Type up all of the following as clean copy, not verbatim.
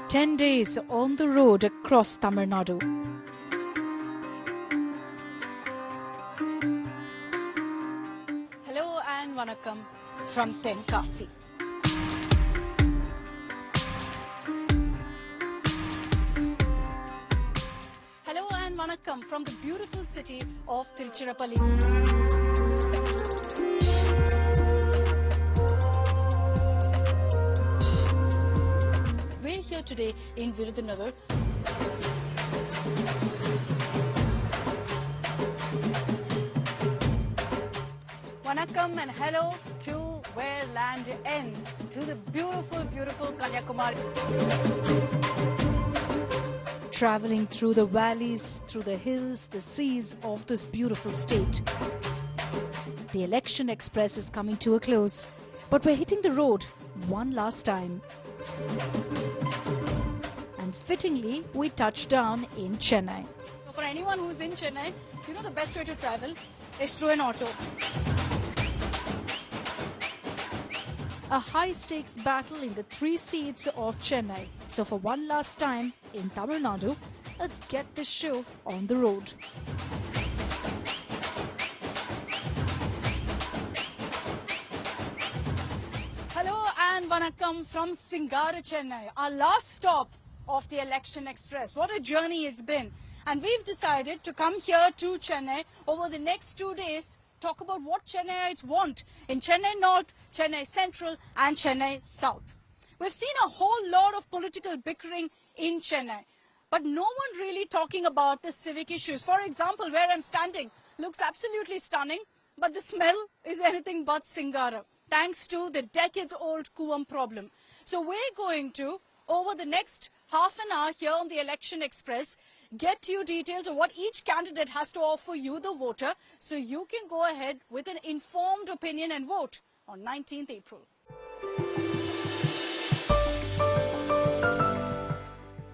10 days on the road across Tamil Nadu. Hello and Vanakkam from Tenkasi. Hello and Vanakkam from the beautiful city of Tiruchirappalli. We're here today in Virudhunagar. Vanakkam and hello to where land ends, to the beautiful, beautiful Kanyakumari. Traveling through the valleys, through the hills, the seas of this beautiful state. The Election Express is coming to a close, but we're hitting the road one last time. And fittingly, we touch down in Chennai. For anyone who's in Chennai, you know the best way to travel is through an auto. A high-stakes battle in the 3 seats of Chennai. So for one last time in Tamil Nadu, let's get this show on the road. Hello and Vanakkam from Singara, Chennai, our last stop of the Election Express. What a journey it's been. And we've decided to come here to Chennai over the next 2 days, talk about what Chennaites want in Chennai North, Chennai Central and Chennai South. We've seen a whole lot of political bickering in Chennai, but no one really talking about the civic issues. For example, where I'm standing looks absolutely stunning, but the smell is anything but Singara, thanks to the decades-old Kuvam problem. So we're going to, over the next half an hour here on the Election Express, get you details of what each candidate has to offer you, the voter, so you can go ahead with an informed opinion and vote on 19th April.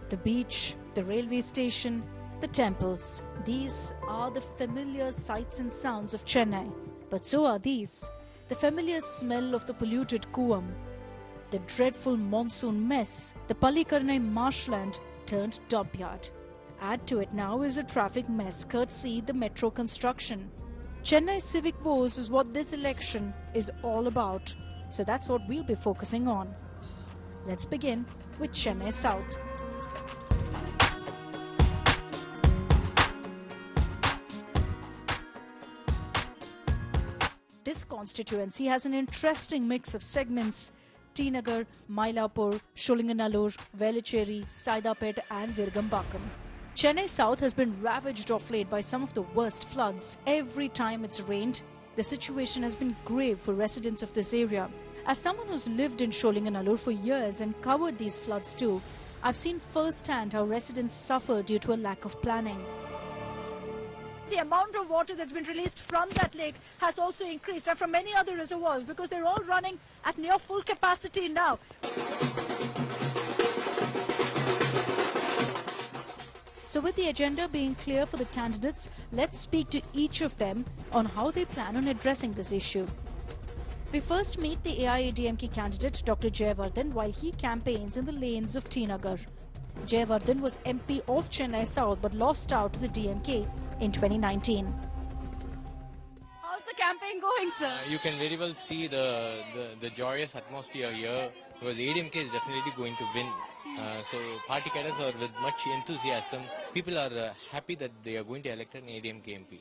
The beach, the railway station, the temples. These are the familiar sights and sounds of Chennai. But so are these, the familiar smell of the polluted Kuvam, the dreadful monsoon mess, the Pallikarnai marshland turned dump yard. Add to it now is a traffic mess courtesy the metro construction. Chennai civic woes is what this election is all about. So that's what we'll be focusing on. Let's begin with Chennai South. This constituency has an interesting mix of segments: T Nagar, Mylapore, Sholinganallur, Velachery, Saidapet and Virugambakam. Chennai South has been ravaged of late by some of the worst floods. Every time it's rained, the situation has been grave for residents of this area. As someone who's lived in Sholinganallur for years and covered these floods too, I've seen firsthand how residents suffer due to a lack of planning. The amount of water that's been released from that lake has also increased, and from many other reservoirs, because they're all running at near full capacity now. So with the agenda being clear for the candidates, let's speak to each of them on how they plan on addressing this issue. We first meet the AIADMK candidate Dr. Jayawardene while he campaigns in the lanes of T Nagar. Jayawardene was MP of Chennai South but lost out to the DMK in 2019. How's the campaign going, sir? You can very well see the joyous atmosphere here, because ADMK is definitely going to win. So party cadres are with much enthusiasm. People are happy that they are going to elect an ADMK MP.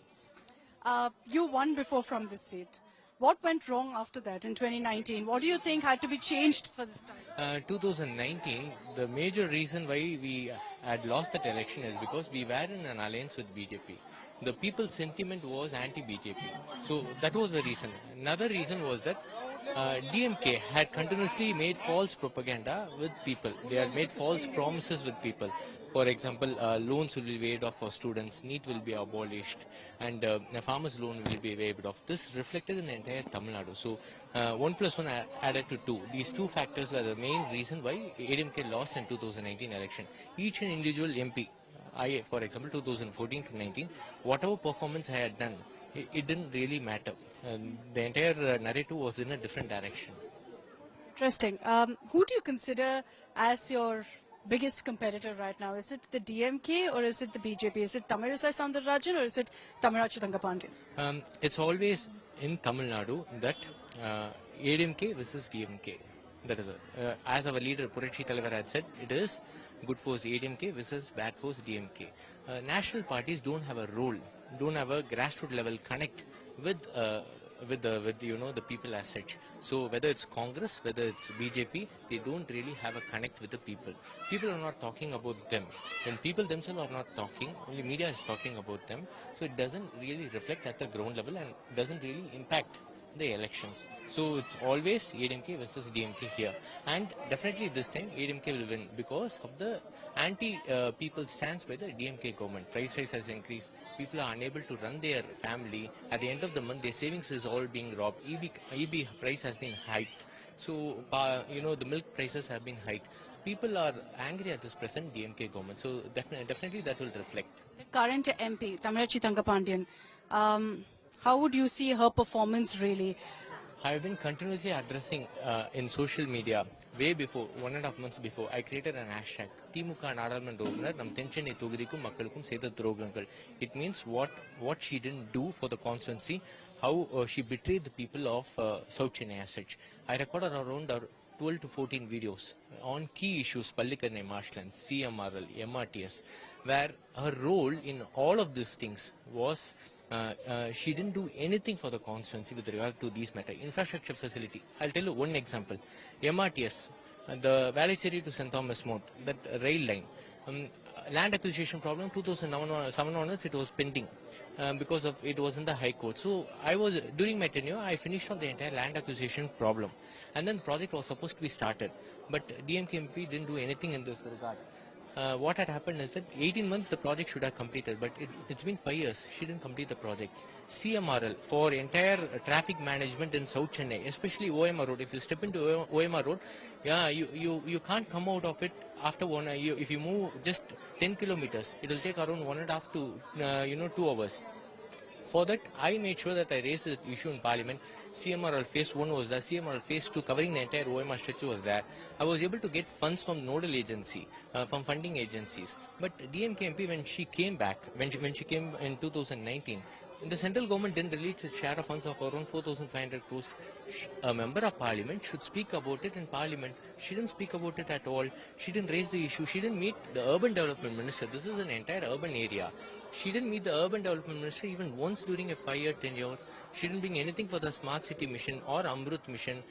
You won before from this seat. What went wrong after that in 2019? What do you think had to be changed for this time? 2019, the major reason why we had lost that election is because we were in an alliance with BJP. The people's sentiment was anti-BJP. So that was the reason. Another reason was that DMK had continuously made false propaganda with people. They had made false promises with people. For example, loans will be waived off for students, NEET will be abolished, and a farmer's loan will be waived off. This reflected in the entire Tamil Nadu. So 1 plus 1 added to 2. These 2 factors were the main reason why ADMK lost in 2019 election. Each and individual MP, for example, 2014 to 19, whatever performance I had done, it didn't really matter. The entire narrative was in a different direction. Interesting. Who do you consider as your biggest competitor right now? Is it the DMK or is it the BJP? Is it Tamilisai Soundararajan or is it Tamilraja Thangapandian? It's always in Tamil Nadu that ADMK versus DMK. That is as our leader Puratchi Thalavar had said, it is good force ADMK versus bad force DMK. National parties don't have a role, don't have a grassroots level connect with the people as such. So whether it's Congress, whether it's BJP, they don't really have a connect with the people. People are not talking about them. When people themselves are not talking, only media is talking about them. So it doesn't really reflect at the ground level and doesn't really impact the elections. So it's always ADMK versus DMK here, and definitely this time ADMK will win because of the anti-people stance by the DMK government. Price rise has increased. People are unable to run their family. At the end of the month, their savings is all being robbed. EB price has been hiked. So the milk prices have been hiked. People are angry at this present DMK government. So definitely that will reflect. The current MP, Tamilraji Thangapandian, how would you see her performance really? I have been continuously addressing in social media way before, 1.5 months before. I created an hashtag, Timuka Nadaluman Rogunar, Nam Tenchennai Thogudhikkum Makkalukkum Seitha Throgangal. It means what she didn't do for the constituency, how she betrayed the people of South Chennai as such. I recorded around 12 to 14 videos on key issues, Pallikaranai Marshland, CMRL, MRTS, where her role in all of these things was she didn't do anything for the constituency with regard to these matters. Infrastructure facility. I'll tell you one example. MRTS, the Vallecheri to St. Thomas Mount, that rail line. Land acquisition problem, 2007 onwards, it was pending because of it was in the High Court. So during my tenure, I finished off the entire land acquisition problem. And then the project was supposed to be started. But DMK MP didn't do anything in this regard. What had happened is that 18 months the project should have completed, but it's been 5 years. She didn't complete the project. CMRL for entire traffic management in South Chennai, especially OMR Road. If you step into OMR Road, you can't come out of it after if you move just 10 kilometers, it will take around 1.5 to 2 hours. For that, I made sure that I raised the issue in Parliament. CMRL Phase 1 was there, CMRL Phase 2 covering the entire OMR stretch was there. I was able to get funds from nodal agency, from funding agencies. But DMK MP, when she came back, when she came in 2019, the central government didn't release its share of funds of around 4,500 crores. A member of Parliament should speak about it in Parliament. She didn't speak about it at all. She didn't raise the issue. She didn't meet the urban development minister. This is an entire urban area. She didn't meet the urban development minister even once during a 5-year tenure. She didn't bring anything for the smart city mission or Amrut mission.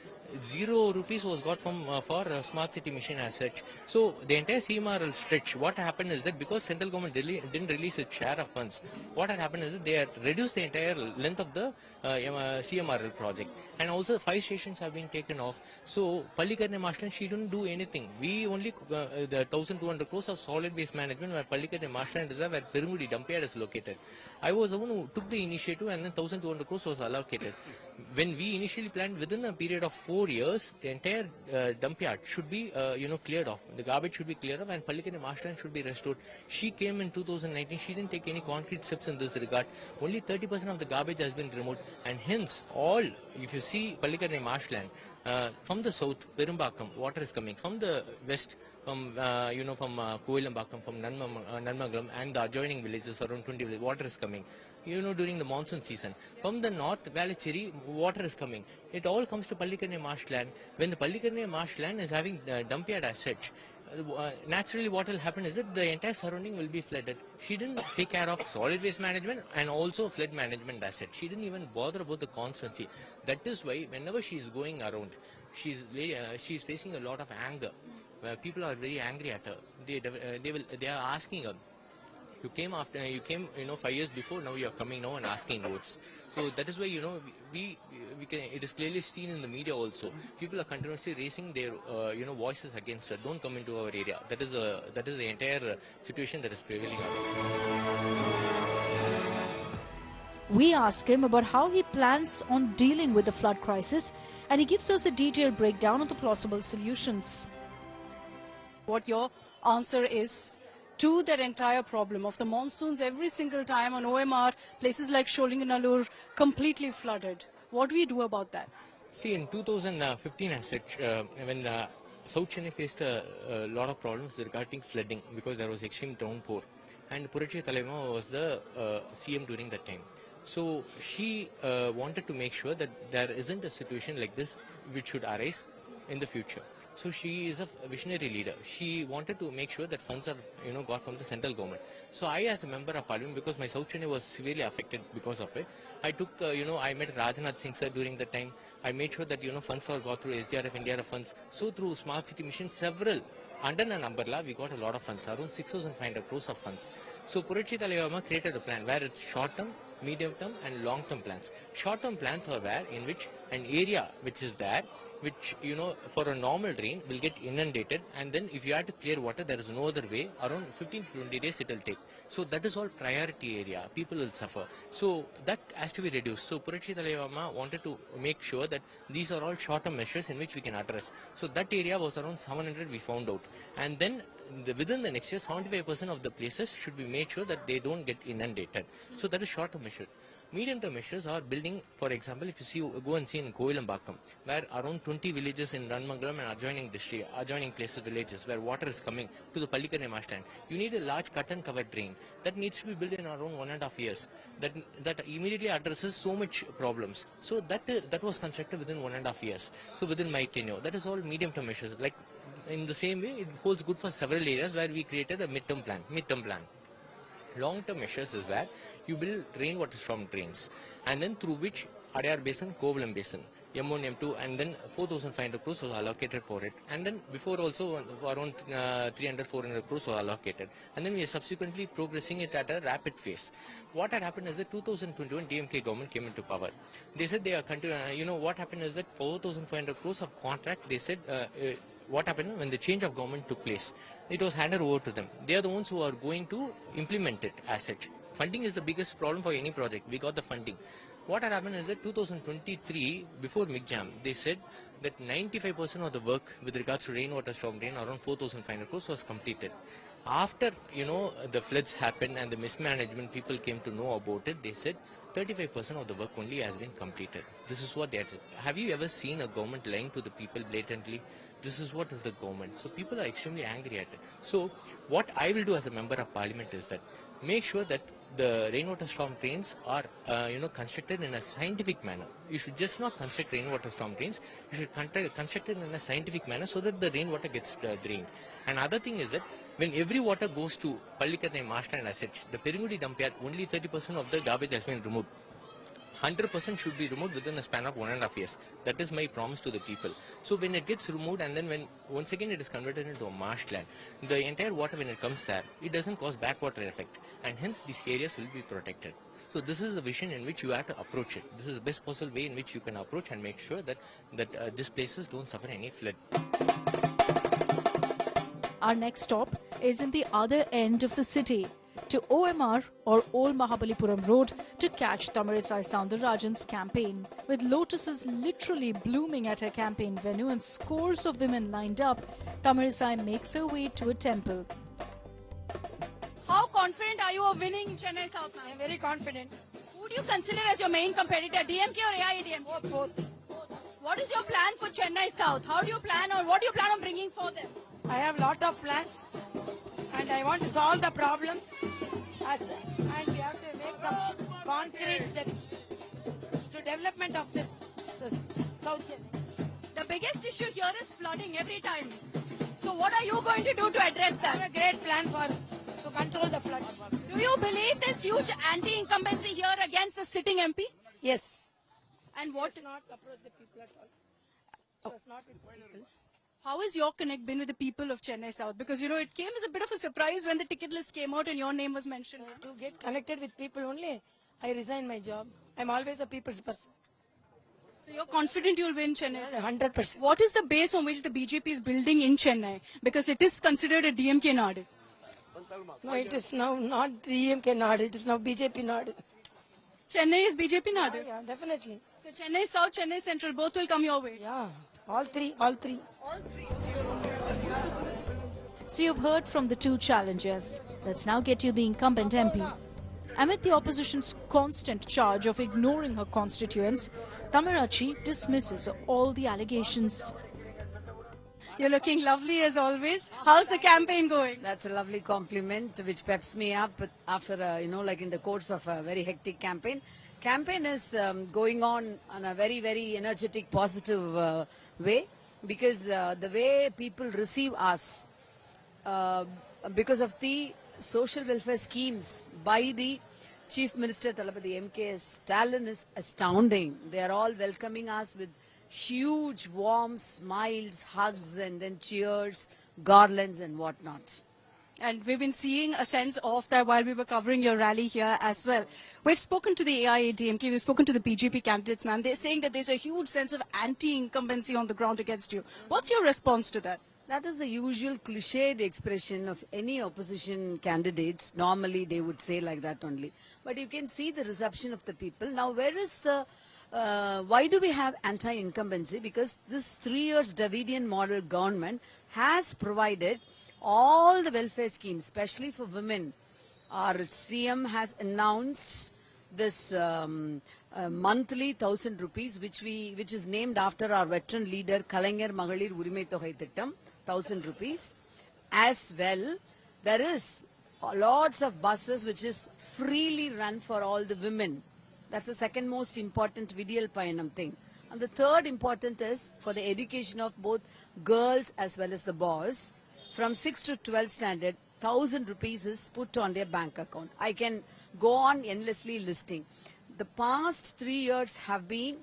0 rupees was got from for smart city mission as such. So the entire CMRL stretch, what happened is that because central government didn't release its share of funds, what had happened is that they had reduced the entire length of the CMRL project. And also 5 stations have been taken off. So Pallikaranai Marshland, she didn't do anything. We only the 1,200 crores of solid waste management where Pallikaranai Marshland Reserve where Perumudi Dumpyard is located. I was the one who took the initiative and then 1,200 crores was allocated. When we initially planned within a period of 4 years, the entire dump yard should be cleared off. The garbage should be cleared off and Pallikaranai Marshland should be restored. She came in 2019. She didn't take any concrete steps in this regard. Only 30% of the garbage has been removed, and hence all, if you see Pallikaranai Marshland, from the south, Perumbakam, water is coming. From the west, from Koilambakam, from Nanmagalam and the adjoining villages, around 20 villages, water is coming. During the monsoon season. From the north, Vallecheri, water is coming. It all comes to Pallikaranai Marshland. When the Pallikaranai Marshland is having dump yard as such, naturally what will happen is that the entire surrounding will be flooded. She didn't take care of solid waste management and also flood management as such. She didn't even bother about the constituency. That is why whenever she is going around, she's facing a lot of anger. People are very angry at her. They are asking her, you came 5 years before, now you are coming now and asking votes. So that is why we can, it is clearly seen in the media also. People are continuously raising their voices against her. Don't come into our area. That is the entire situation that is prevailing. We ask him about how he plans on dealing with the flood crisis, and he gives us a detailed breakdown of the possible solutions. What your answer is to that entire problem of the monsoons every single time on OMR, places like Sholinganallur completely flooded. What do we do about that? See, in 2015 as such, when South Chennai faced a lot of problems regarding flooding because there was extreme downpour, and Purachi Talaima was the CM during that time. So she wanted to make sure that there isn't a situation like this which should arise in the future. So she is a visionary leader. She wanted to make sure that funds are, got from the central government. So I, as a member of parliament, because my South Chennai was severely affected because of it, I took, I met Rajnath Singh sir during the time. I made sure that, funds all got through SDRF, NDRF funds. So through Smart City Mission, several, under an umbrella, we got a lot of funds, around 6,500 crores of funds. So Purachi Talaima created a plan where it's short term, medium term and long term plans. Short term plans are where in which an area which is there, which for a normal rain will get inundated, and then if you have to clear water, there is no other way, around 15 to 20 days it will take. So that is all priority area, people will suffer. So that has to be reduced. So Purachi Talaima wanted to make sure that these are all short term measures in which we can address. So that area was around 700 we found out, and then within the next year 75% of the places should be made sure that they don't get inundated. So that is short term measure. Medium term measures are building, for example, if you see, go and see in Koilambakam, where around 20 villages in Ranmangalam and adjoining places, villages, where water is coming to the Pallikane marshland. You need a large cut and cover drain that needs to be built in around 1.5 years. That immediately addresses so much problems. So that was constructed within 1.5 years. So within my tenure, that is all medium term measures. Like in the same way, it holds good for several areas where we created a midterm plan. Long-term measures is where you build rainwater storm drains, and then through which Adyar Basin, Kovalam Basin, M1, M2, and then 4,500 crores was allocated for it. And then before also around 300, 400 crores was allocated. And then we are subsequently progressing it at a rapid phase. What had happened is that 2021 DMK government came into power. They said they are continuing. What happened is that 4,500 crores of contract, they said, what happened when the change of government took place? It was handed over to them. They are the ones who are going to implement it as such. Funding is the biggest problem for any project. We got the funding. What had happened is that 2023, before MIGJAM, they said that 95% of the work with regards to rainwater storm drain, around 4,500 crores, was completed. After, the floods happened and the mismanagement, people came to know about it, they said 35% of the work only has been completed. This is what they had said. Have you ever seen a government lying to the people blatantly? This is what is the government. So people are extremely angry at it. So what I will do as a member of parliament is that make sure that the rainwater storm drains are, constructed in a scientific manner. You should just not construct rainwater storm drains. You should construct it in a scientific manner so that the rainwater gets drained. And other thing is that when every water goes to Pallikane marshland as such, the Perungudi dump yard, only 30% of the garbage has been removed. 100% should be removed within a span of 1.5 years. That is my promise to the people. So when it gets removed and then once again it is converted into a marshland, the entire water when it comes there, it doesn't cause backwater effect, and hence these areas will be protected. So this is the vision in which you have to approach it. This is the best possible way in which you can approach and make sure that these places don't suffer any flood. Our next stop is in the other end of the city, to OMR or Old Mahabalipuram Road, to catch Tamilisai Soundararajan's campaign. With lotuses literally blooming at her campaign venue and scores of women lined up, Tamilisai makes her way to a temple. How confident are you of winning Chennai South? I am very confident. Who do you consider as your main competitor, DMK or AIADMK? Both. What is your plan for Chennai South? How do you plan, or what do you plan on bringing for them? I have lot of plans and I want to solve the problems and we have to make some concrete steps to development of this South Chennai. The biggest issue here is flooding every time. So what are you going to do to address I have that? a great plan to control the floods. Do you believe there's huge anti-incumbency here against the sitting MP? Yes. And what? Let's not approach the people at all. So it's not with people. How has your connect been with the people of Chennai South? Because, it came as a bit of a surprise when the ticket list came out and your name was mentioned. To get connected with people only, I resigned my job. I'm always a people's person. So you're confident you'll win Chennai South? 100%. What is the base on which the BJP is building in Chennai? Because it is considered a DMK Nadu. No, it is now not the EMK Nadu, it is now BJP Nadu. Chennai is BJP Nadu. Yeah, definitely. So Chennai South, Chennai Central, both will come your way. Yeah, all three. So you've heard from the two challengers. Let's now get you the incumbent MP. Amid the opposition's constant charge of ignoring her constituents, Tamarachi dismisses all the allegations. You're looking lovely as always. How's the campaign going? That's a lovely compliment which peps me up after, like in the course of a very hectic campaign. Campaign is going on a very, very energetic, positive way because the way people receive us because of the social welfare schemes by the Chief Minister Thalapathy M.K. Stalin is astounding. They are all welcoming us with huge, warm smiles, hugs, and then cheers, garlands, and whatnot. And we've been seeing a sense of that while we were covering your rally here as well. We've spoken to the AIADMK, we've spoken to the BJP candidates, ma'am. They're saying that there's a huge sense of anti-incumbency on the ground against you. What's your response to that? That is the usual cliched expression of any opposition candidates. Normally, they would say like that only. But you can see the reception of the people. Now, where is the... why do we have anti-incumbency? Because this 3 years Davidian model government has provided all the welfare schemes, especially for women. Our CM has announced this monthly 1,000 rupees, which is named after our veteran leader Kalaignar Magalir Urimai Thogai Thittam, 1,000 rupees. As well, there is lots of buses which is freely run for all the women. That's the second most important Vidiyal Payanam thing. And the third important is for the education of both girls as well as the boys. From 6th to 12th standard, 1,000 rupees is put on their bank account. I can go on endlessly listing. The past 3 years have been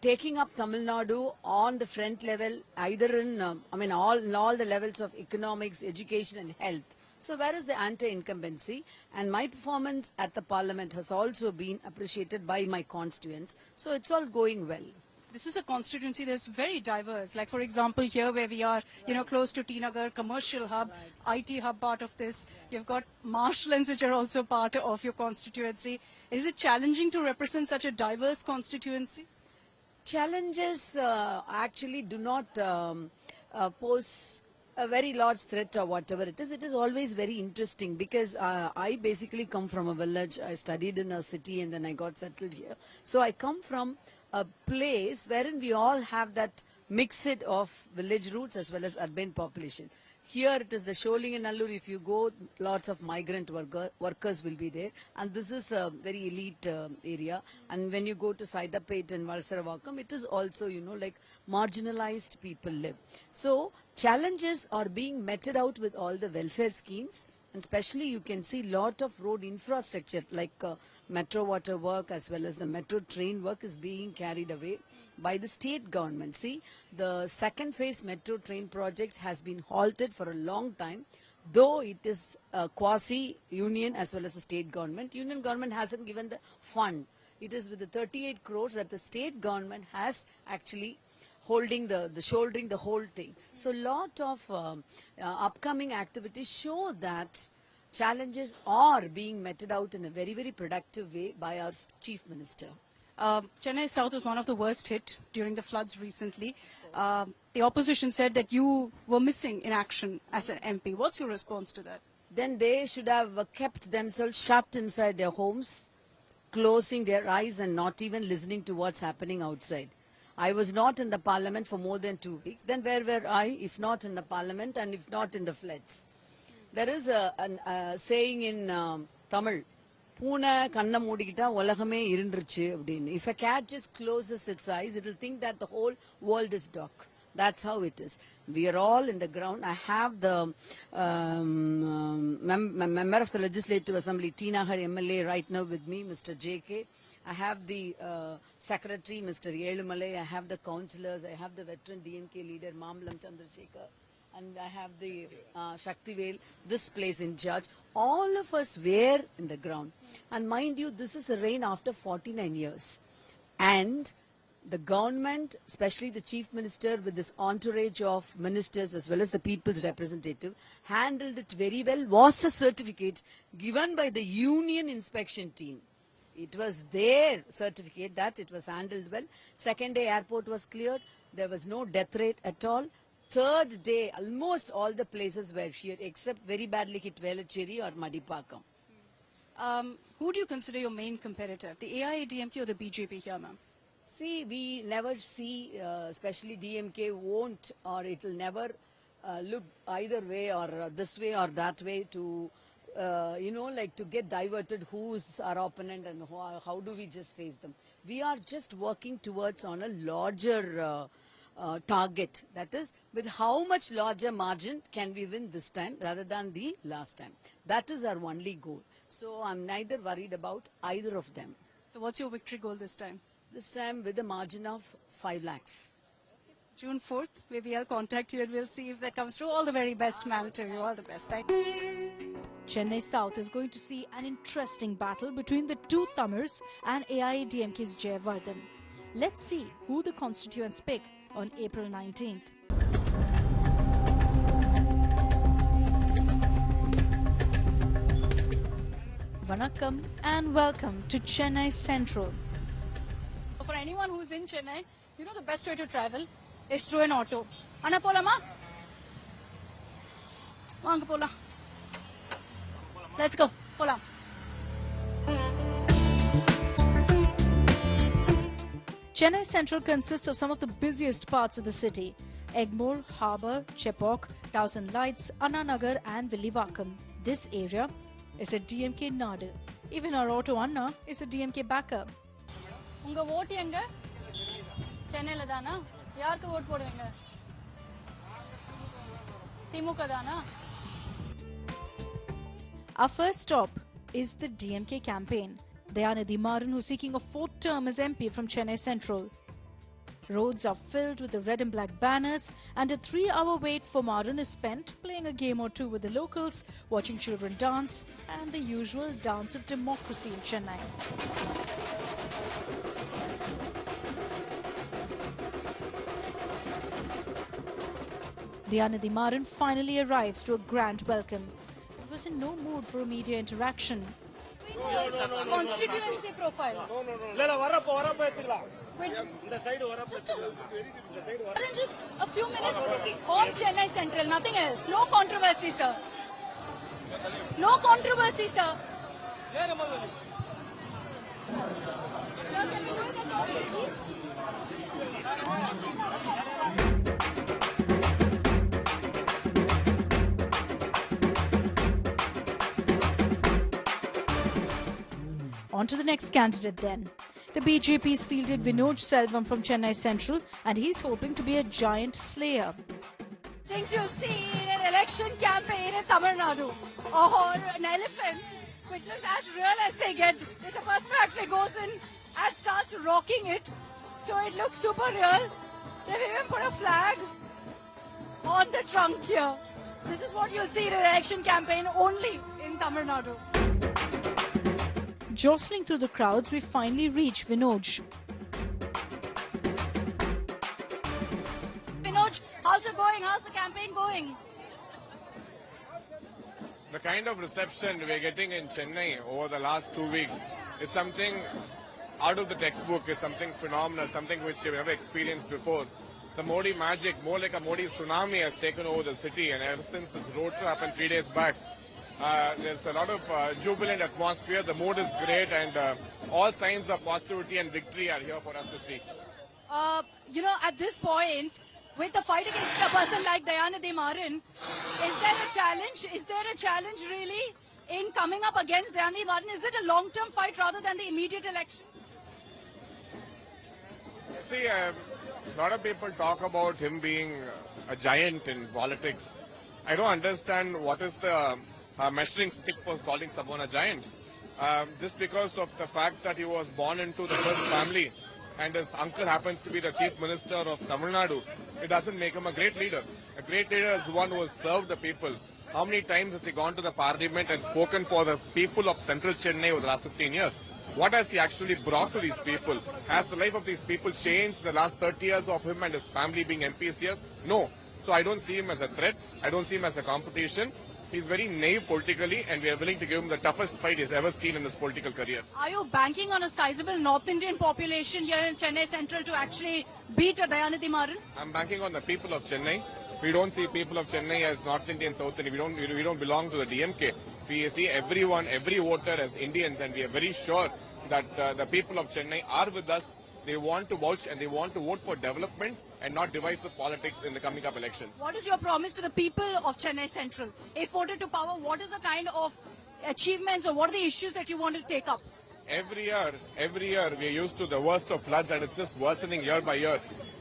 taking up Tamil Nadu on the front level, either in, all the levels of economics, education and health. So where is the anti-incumbency? And my performance at the parliament has also been appreciated by my constituents. So it's all going well. This is a constituency that's very diverse. Like, for example, here where we are, close to Tinagar, commercial hub, IT hub part of this. You've got marshlands which are also part of your constituency. Is it challenging to represent such a diverse constituency? Challenges actually do not pose a very large threat or whatever it is. It is always very interesting because I basically come from a village. I studied in a city and then I got settled here. So I come from a place wherein we all have that mixed of village roots as well as urban population. Here it is the Sholing and Nallur. If you go, lots of migrant workers will be there. And this is a very elite area. And when you go to Saidapet and Valsaravakam, it is also, like marginalized people live. So challenges are being meted out with all the welfare schemes. And especially you can see lot of road infrastructure like metro water work as well as the metro train work is being carried away by the state government. See, the second phase metro train project has been halted for a long time, though it is a quasi-union as well as the state government. Union government hasn't given the fund. It is with the 38 crores that the state government has actually shouldering the whole thing. So lot of upcoming activities show that challenges are being meted out in a very, very productive way by our Chief Minister. Chennai South was one of the worst hit during the floods recently. The opposition said that you were missing in action as an MP. What's your response to that? Then they should have kept themselves shut inside their homes, closing their eyes and not even listening to what's happening outside. I was not in the parliament for more than 2 weeks. Then where were I, if not in the parliament and if not in the floods? There is a saying in Tamil, Poona kanna moodikitta ulagame irundruchu appdinu. If a cat just closes its eyes, it will think that the whole world is dark. That's how it is. We are all in the ground. I have the member of the Legislative Assembly, Tinagar MLA, right now with me, Mr. JK. I have the secretary, Mr. Yelumalai. I have the councillors. I have the veteran DNK leader, Mamlam Chandrasekhar. And I have the Shaktivel, this place in charge. All of us were in the ground. And mind you, this is a reign after 49 years. And the government, especially the chief minister with this entourage of ministers as well as the people's representative, handled it very well, was a certificate given by the union inspection team. It was their certificate that it was handled well. Second day airport was cleared. There was no death rate at all. Third day, almost all the places were cleared except very badly hit Velachery or Madipakam. Who do you consider your main competitor? The AIADMK or the BJP here, ma'am? See, we never see, especially DMK won't, or it will never look either way or this way or that way to, like to get diverted who's our opponent and how do we just face them. We are just working towards on a larger target. That is, with how much larger margin can we win this time rather than the last time. That is our only goal. So I'm neither worried about either of them. So what's your victory goal this time? This time with a margin of 5 lakhs. June 4th, maybe I'll contact you and we'll see if that comes true. All the very best, ma'am, to you. All the best. Thank you. Chennai South is going to see an interesting battle between the two Tamils and AIADMK's Jayavardhan. Let's see who the constituents pick on April 19th. Vanakkam and welcome to Chennai Central. For anyone who's in Chennai, you know the best way to travel is through an auto. Anna polama? Vaanga pola. Let's go. Pola. Chennai Central consists of some of the busiest parts of the city: Egmore, Harbour, Chepauk, Thousand Lights, Anna Nagar and Villivakam. This area is a DMK nadu. Even our auto Anna is a DMK backer. உங்க ஓட்டு எங்க? சென்னையில தானா? யாருக்கு vote போடுவீங்க? திமுக தானா? Our first stop is the DMK campaign. Dayanidhi Maran, who's seeking a 4th term as MP from Chennai Central. Roads are filled with the red and black banners, and a 3-hour wait for Maran is spent playing a game or two with the locals, watching children dance, and the usual dance of democracy in Chennai. Dayanidhi Maran finally arrives to a grand welcome. He was in no mood for a media interaction. Constituency profile. Wait, just a few minutes on Chennai Central, nothing else. No controversy, sir. No controversy, sir. Sir, can we go to the On to the next candidate then. The BJP's fielded Vinod Selvam from Chennai Central, and he's hoping to be a giant slayer. things you see in an election campaign in Tamil Nadu, or an elephant, which looks as real as they get. There's a person who actually goes in and starts rocking it, so it looks super real. They've even put a flag on the trunk here. This is what you'll see in an election campaign only in Tamil Nadu. Jostling through the crowds, we finally reach Vinod. Vinod, how's it going? How's the campaign going? The kind of reception we're getting in Chennai over the last 2 weeks is something out of the textbook, is something phenomenal, something which we've never experienced before. The Modi magic, more like a Modi tsunami, has taken over the city, and ever since this road show happened 3 days back, there's a lot of jubilant atmosphere. The mood is great, and all signs of positivity and victory are here for us to see. At this point, with the fight against a person like Dayanidhi Maran, is there a challenge? Is there a challenge really in coming up against Dayanidhi Maran? Is it a long-term fight rather than the immediate election? See, a lot of people talk about him being a giant in politics. I don't understand what is the measuring stick for calling someone a giant. Just because of the fact that he was born into the first family and his uncle happens to be the chief minister of Tamil Nadu, it doesn't make him a great leader. A great leader is one who has served the people. How many times has he gone to the parliament and spoken for the people of central Chennai over the last 15 years? What has he actually brought to these people? Has the life of these people changed in the last 30 years of him and his family being MPs here? No. So I don't see him as a threat. I don't see him as a competition. He's very naive politically, and we are willing to give him the toughest fight he's ever seen in his political career. Are you banking on a sizable North Indian population here in Chennai Central to actually beat Dayanidhi Maran? I'm banking on the people of Chennai. We don't see people of Chennai as North Indian, South Indian. We don't belong to the DMK. We see everyone, every voter as Indians, and we are very sure that the people of Chennai are with us. they want to vouch and they want to vote for development and not divisive politics in the coming up elections. What is your promise to the people of Chennai Central? If voted to power, what is the kind of achievements or what are the issues that you want to take up? Every year we are used to the worst of floods and it's just worsening year by year.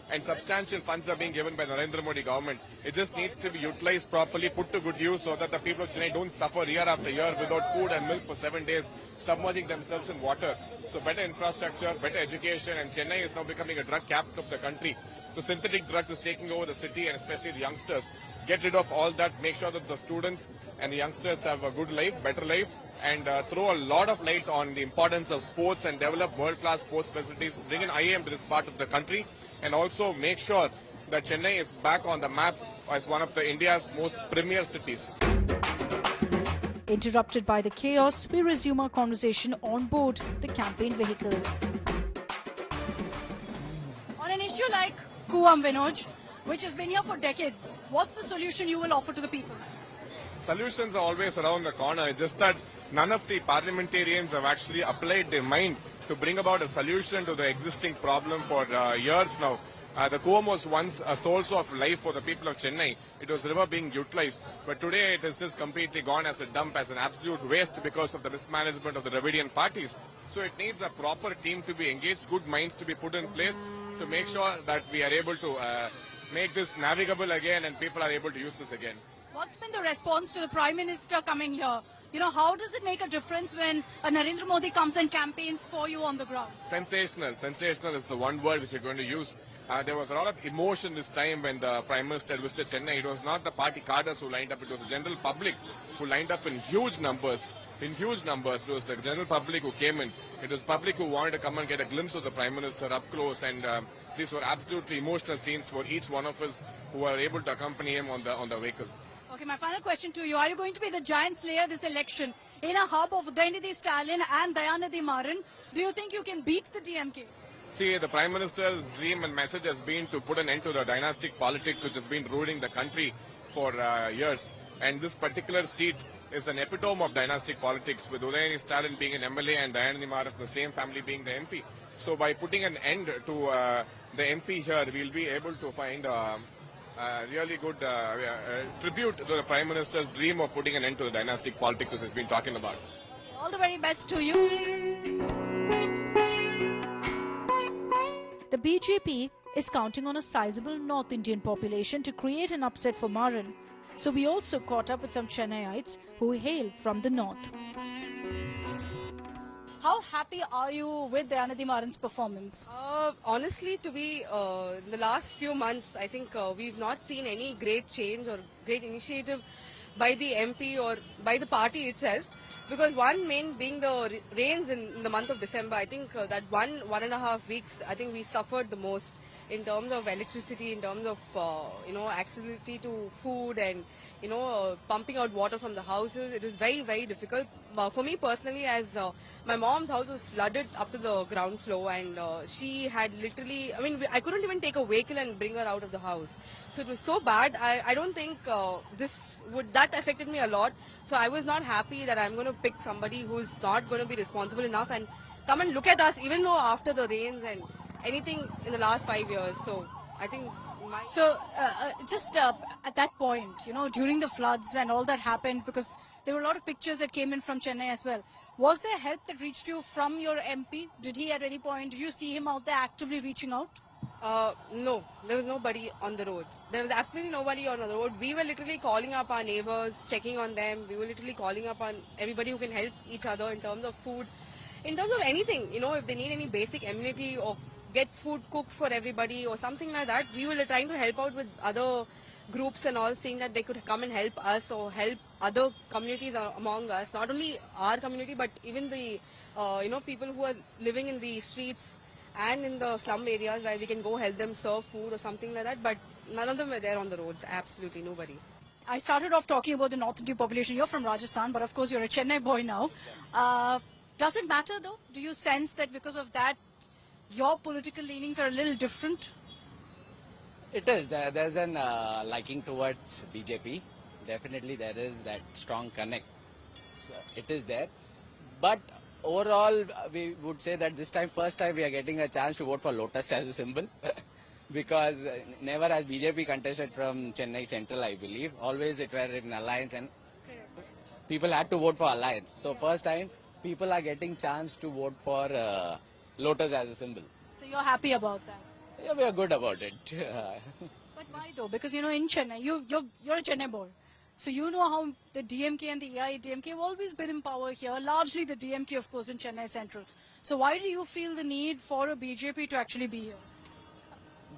And substantial funds are being given by the Narendra Modi government. It just needs to be utilized properly, put to good use so that the people of Chennai don't suffer year after year without food and milk for 7 days, submerging themselves in water. So better infrastructure, better education, and Chennai is now becoming a drug capital of the country. So synthetic drugs is taking over the city and especially the youngsters. Get rid of all that, make sure that the students and the youngsters have a good life, better life, and throw a lot of light on the importance of sports and develop world-class sports facilities, bring an IAM to this part of the country, and also make sure that Chennai is back on the map as one of the India's most premier cities. Interrupted by the chaos, we resume our conversation on board the campaign vehicle. On an issue like Kuam, Vinoj, which has been here for decades, what's the solution you will offer to the people? Solutions are always around the corner. It's just that none of the parliamentarians have actually applied their mind to bring about a solution to the existing problem for years now. The Kuam was once a source of life for the people of Chennai. It was a river being utilized. But today it is just completely gone as a dump, as an absolute waste because of the mismanagement of the Dravidian parties. So it needs a proper team to be engaged, good minds to be put in place to make sure that we are able to make this navigable again and people are able to use this again. What's been the response to the Prime Minister coming here? You know, how does it make a difference when Narendra Modi comes and campaigns for you on the ground? Sensational. Sensational is the one word which we're going to use. There was a lot of emotion this time when the Prime Minister visited Chennai. It was not the party cadres who lined up, it was the general public who lined up in huge numbers. In huge numbers, it was the general public who came in. It was public who wanted to come and get a glimpse of the Prime Minister up close, and these were absolutely emotional scenes for each one of us who were able to accompany him on the vehicle. Okay, my final question to you. Are you going to be the giant slayer this election in a hub of Udayanidhi Stalin and Dayanidhi Maran? Do you think you can beat the DMK? See, the Prime Minister's dream and message has been to put an end to the dynastic politics which has been ruling the country for years. And this particular seat is an epitome of dynastic politics, with Udayanidhi Stalin being an MLA and Dayanidhi Maran, the same family, being the MP. So by putting an end to the MP here, we'll be able to find really good tribute to the Prime Minister's dream of putting an end to the dynastic politics which he's been talking about. All the very best to you. The BJP is counting on a sizable North Indian population to create an upset for Maran. So we also caught up with some Chennaiites who hail from the north. How happy are you with Dayanidhi Maran's performance? Honestly, to be in the last few months, I think we've not seen any great change or great initiative by the MP or by the party itself. Because one main being the rains in the month of December, I think that 1.5 weeks, I think we suffered the most in terms of electricity, in terms of accessibility to food and pumping out water from the houses. It is very, very difficult. For me personally, as my mom's house was flooded up to the ground floor, and she had literally, I couldn't even take a vehicle and bring her out of the house. So it was so bad. I don't think that affected me a lot. So I was not happy that I'm going to pick somebody who's not going to be responsible enough and come and look at us, even though after the rains and anything in the last 5 years. So I think at that point, during the floods and all that happened, because there were a lot of pictures that came in from Chennai as well. Was there help that reached you from your MP? Did he at any point, did you see him out there actively reaching out? No, there was nobody on the roads. There was absolutely nobody on the road. We were literally calling up our neighbors, checking on them. We were literally calling up on everybody who can help each other in terms of food, in terms of anything. If they need any basic amenity or get food cooked for everybody or something like that, we were trying to help out with other groups and all, saying that they could come and help us or help other communities among us. Not only our community, but even the people who are living in the streets and in the slum areas, where we can go help them serve food or something like that. But none of them were there on the roads. Absolutely nobody. I started off talking about the North Indian population. You're from Rajasthan, but of course you're a Chennai boy now. Does it matter though? Do you sense that because of that, your political leanings are a little different? It is. There's an liking towards BJP. Definitely there is that strong connect. So it is there. But overall, we would say that this time, first time, we are getting a chance to vote for Lotus as a symbol. Because never has BJP contested from Chennai Central, I believe. Always it were in alliance and people had to vote for alliance. So first time, people are getting chance to vote for Lotus as a symbol. So you're happy about that? Yeah, we are good about it. But why though? Because you know, in Chennai, you're a Chennai boy. So you know how the DMK and the AIDMK have always been in power here. Largely the DMK, of course, in Chennai Central. So why do you feel the need for a BJP to actually be here?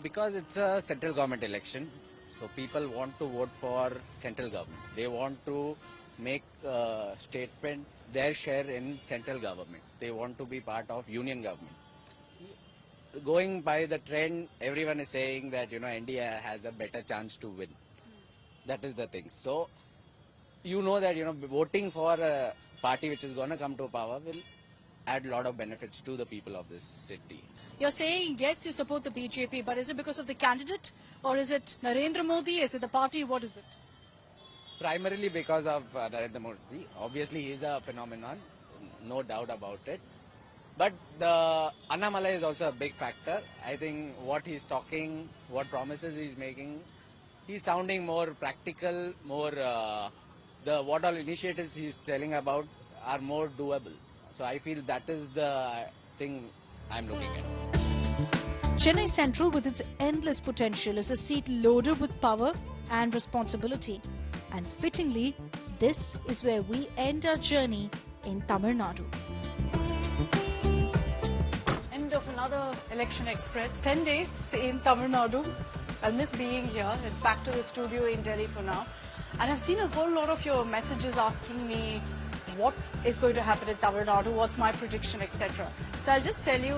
Because it's a central government election, so people want to vote for central government. They want to make a statement, their share in central government. They want to be part of union government. Going by the trend, everyone is saying that, you know, India has a better chance to win. That is the thing. So, you know that, you know, voting for a party which is going to come to power will add a lot of benefits to the people of this city. You're saying, yes, you support the BJP, but is it because of the candidate? Or is it Narendra Modi? Is it the party? What is it? Primarily because of Narendra Modi. Obviously, he's a phenomenon, no doubt about it. But the Annamalai is also a big factor. I think what he's talking, what promises he's making, he's sounding more practical, more what all initiatives he's telling about are more doable. So I feel that is the thing I'm looking at. Chennai Central, with its endless potential, is a seat loaded with power and responsibility. And fittingly, this is where we end our journey in Tamil Nadu. End of another election express. 10 days in Tamil Nadu. I'll miss being here. It's back to the studio in Delhi for now. And I've seen a whole lot of your messages asking me what is going to happen in Tamil Nadu, what's my prediction, etc. So I'll just tell you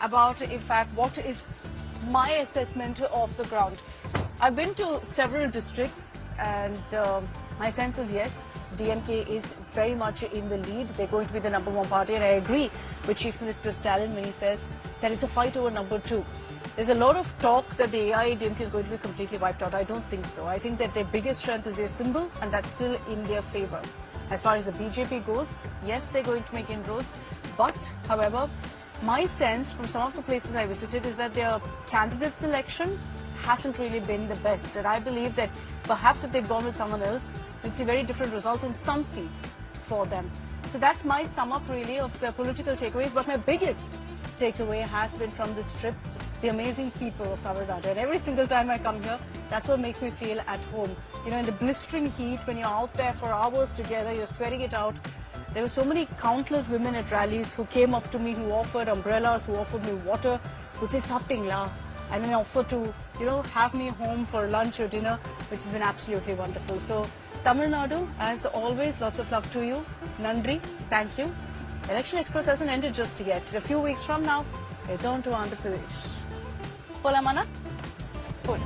about, in fact, what is my assessment of the ground. I've been to several districts and my sense is yes, DMK is very much in the lead. They're going to be the #1 party, and I agree with Chief Minister Stalin when he says that it's a fight over #2. There's a lot of talk that the AIDMK is going to be completely wiped out. I don't think so. I think that their biggest strength is their symbol, and that's still in their favor. As far as the BJP goes, yes, they're going to make inroads. But, however, my sense from some of the places I visited is that their candidate selection hasn't really been the best. And I believe that perhaps if they'd gone with someone else, we'd see very different results in some seats for them. So that's my sum up really of the political takeaways. But my biggest takeaway has been from this trip, the amazing people of Tamil Nadu. And every single time I come here, that's what makes me feel at home. You know, in the blistering heat, when you're out there for hours together, you're sweating it out. There were so many countless women at rallies who came up to me, who offered umbrellas, who offered me water, who said something la, and then offered to, you know, have me home for lunch or dinner, which has been absolutely wonderful. So, Tamil Nadu, as always, lots of love to you. Nandri, thank you. Election Express hasn't ended just yet. A few weeks from now, it's on to Andhra Pradesh. Polamana? Pol.